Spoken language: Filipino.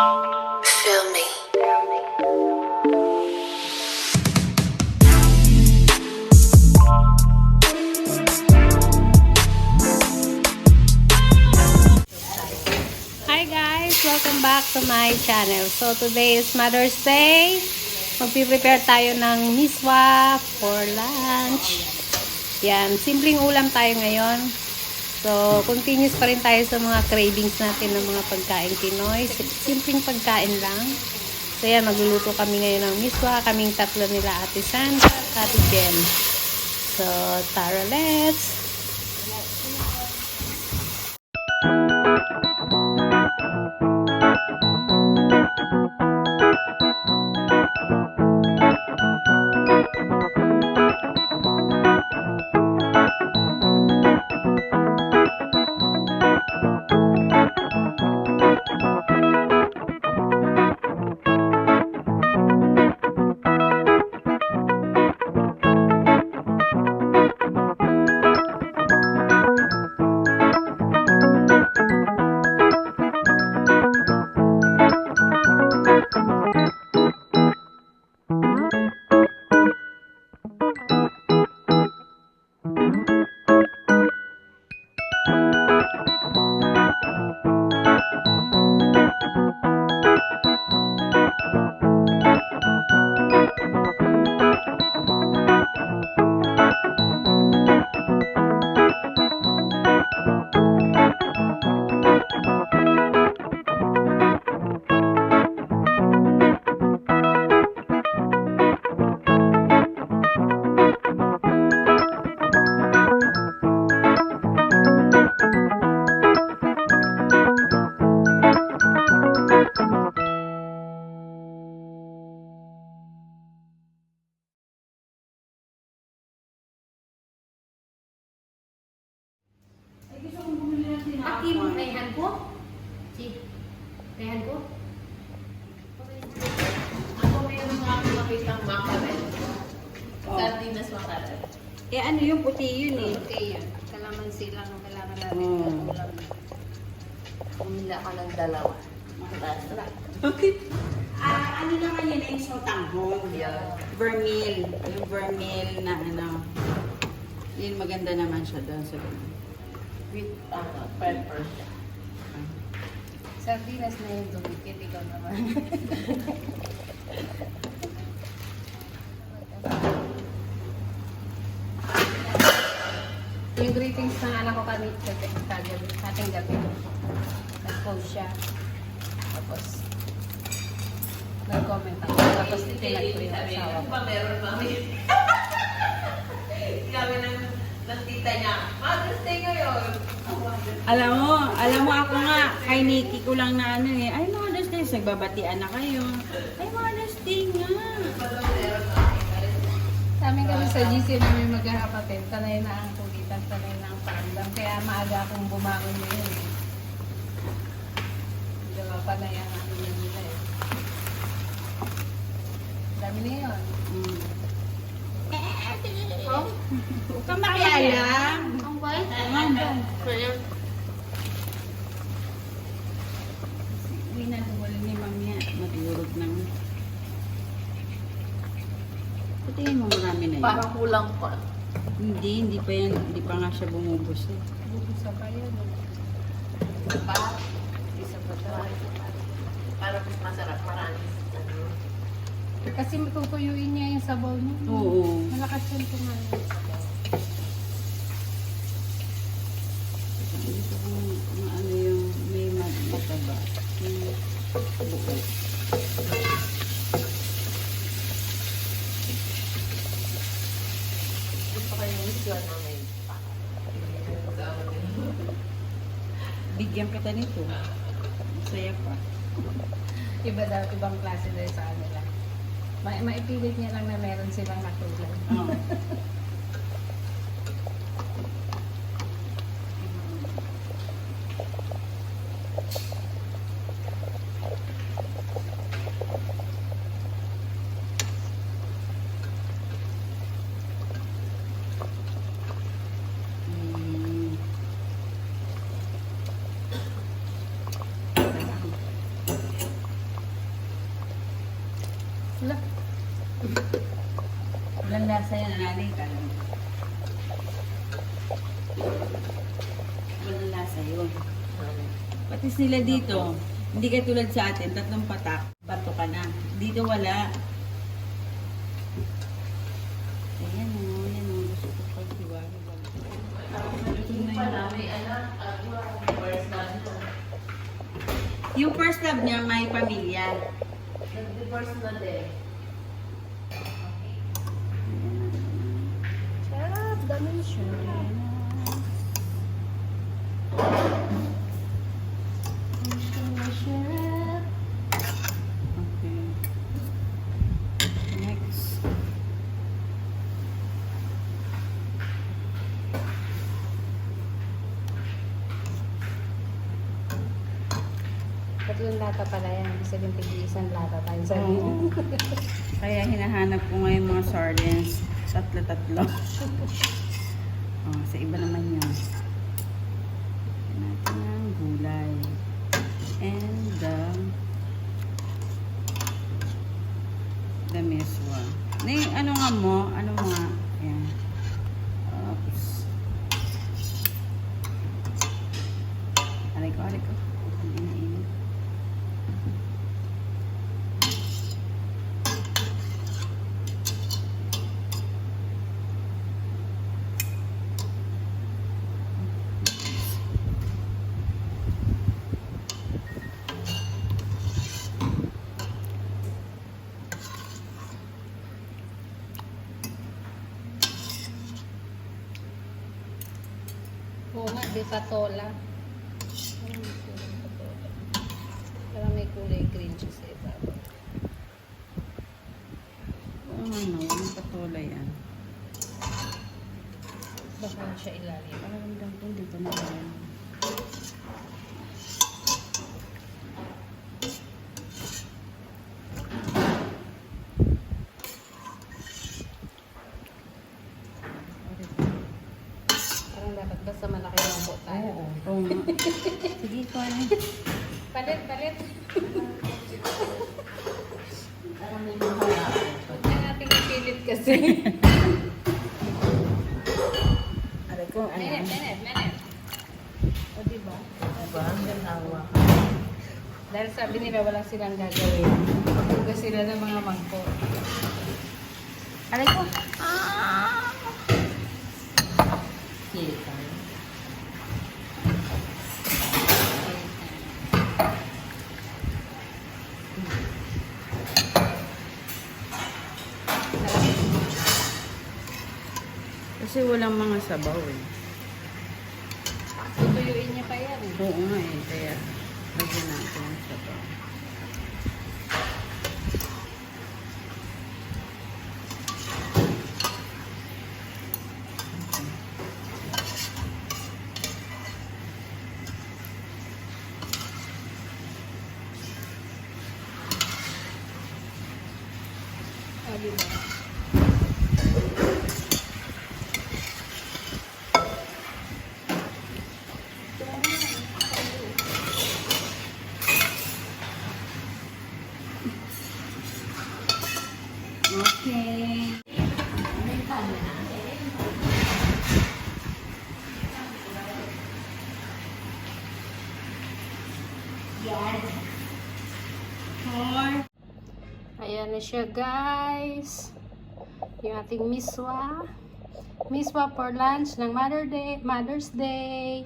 Feel me. Hi guys! Welcome back to my channel. So today is Mother's Day. Magpiprepare tayo ng miswa for lunch. Yan, simpleng ulam tayo ngayon. So, continuous pa rin tayo sa mga cravings natin ng mga pagkain Pinoy. Simpleng pagkain lang. So, yan, magluluto kami ngayon ng miswa. Kaming tatlo nila, Ate Sandra at Ate Jen. So, tara, let's! Aki mo kaihan ko? Si, kaihan ko? Ako mayroon mga makitang makaret. Sardinas makaret. Eh, ano yung puti yun eh? Okay yan. Kalamansi lang ang kailangan natin. Ulam. Pumila ka ng dalawa. Ano naman yun yung sotanghon? Yeah. Vermeil. Yung vermeil na ano. Yun maganda naman siya doon sa With pepper. Sardinas na yung dumikit. Ikaw naman. Yung greetings ng anak ko kagabi, ating gabi. Nag-post siya. Tapos, nag-comment ako. Tapos, tinag ko yung asawa ko. Meron mami. Kami ng tita niya. Mother's Day ngayon. Alam mo ako nga, kay Nikki ko lang na ano eh, ay Mother's Day, nagbabatian na kayo. Ay Mother's Day nga. Sa amin kami sa GC namin magkakapatid, sanay na ang kulitan, sanay na ang paandam. Kaya maaga akong bumangon ngayon eh. Diba, panay ang ano nila eh. Dami na yun. Oh? Huwag ka makiala. Ang white? Hindi na duwala ni mamaya. Madurog ng... Patingin mo marami na yun. Parang kulang pa. Hindi pa yan, hindi pa nga siya bumubos eh. Bubisa pa yun. Pa. Isa pa tayo. Para mas masarap. Marami. Kasi matutuyuin niya yung sabaw niya. Oo. Malakas yung kumain yung sabaw. Gusto ko ano yung may mataba. Yung buo. Gusto ko yung misyon namin. Bigyan kita nito. Masaya pa. Iba daw, ibang klase daw sa kanila. Maipilit niya lang na meron silang natulad. Oo. Wala. Walang lasa yan, nanay ka lang. Walang lasa yun. Patis nila dito, hindi ka tulad sa atin, 3 patak, pato ka na. Dito wala. Ayan o, yan o, gusto ko pagsiwari. Yung first love niya, may pamilya. Nag-divorce na din. Sarap, dami siya. Okay. Next. Tatlong lata pala yan. Ibig sabihin, tig-isang lata tayo sa Oo. Kaya hinahanap ko ngayon mga sardines. 3. Oh, sa iba naman yun. Lagyan natin ang gulay. And the meswa. Ano nga mo? Ano nga? Ayan. Oops. Aray ko. Ang inainit. Oo nga, di patola. Pero may kulay green siya sa ibabaw. Oo nga no, walang patola yan. Baka siya ilalim. Pakiramdam ko hindi ko na yan. Parang dapat basta malaki ng buo tayo. Oo nga. Sige, ikaw ano. Palit. Parang may mahal. Huwag na natin ipilit kasi. Aray ko, ano. Minute. O diba? Diba? Ang ganawa. Dahil sabi nila wala silang gagawin. Hugas sila ng mga mangko. Aray ko. Kita. Kasi walang mga sabaw eh. Tutuyuin niya pa yan. Oo nga eh, kaya lagyan natin ang sabaw. O diba? Okay. Four. Ayan na siya guys. Yung ating miswa. Miswa for lunch ng Mother's Day.